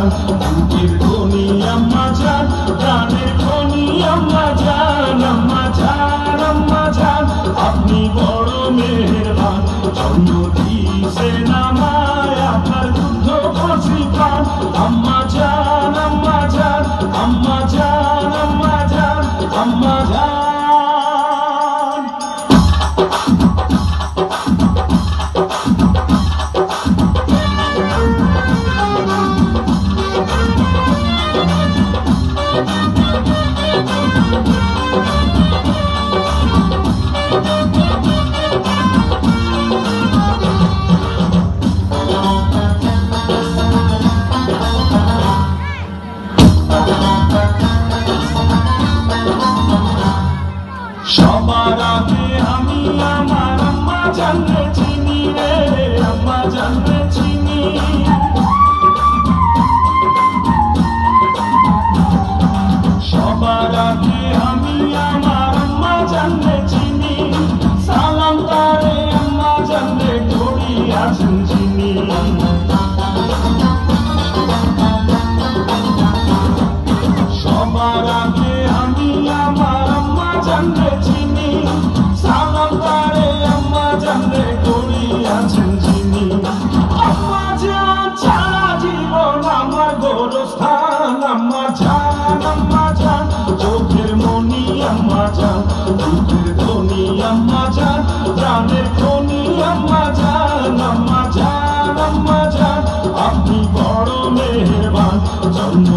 জান, বুকের ধনী আম্মা জান, প্রাণের ধনী আম্মা জান, আম্মা জান, আম্মা জান, আপনি বড় মেহেরবান। জন্ম দিয়েছেন আমায় আপনার দুগ্ধ কচি প্রাণ। আম্মা জান, আম্মা জান, আম্মা জান, আম্মা জান, আম্মা জান। সবার আগে আমি আমার আম্মা জানলে চিনি রে, আম্মা জানলে চিনি। সবার আগে আমি আমার আম্মা জানলে চিনি, সালাম তারে আম্মা জানলে করি আছেন চিনি। সবার আগে আমি আমার আম্মা জানলে চিনি, সালাম তারে আম্মা জানলে করি আছেন চিনি। আম্মা জান ছাড়া জীবন আমার গোরস্থান। আম্মা জান, আম্মা জান, চোখের মনি আম্মা জান, বুকের ধনী আম্মা জান, প্রাণের ধনী আম্মা জান, আম্মা জান, আম্মা জান, আপনি বড় মেহেরবান। জন্ম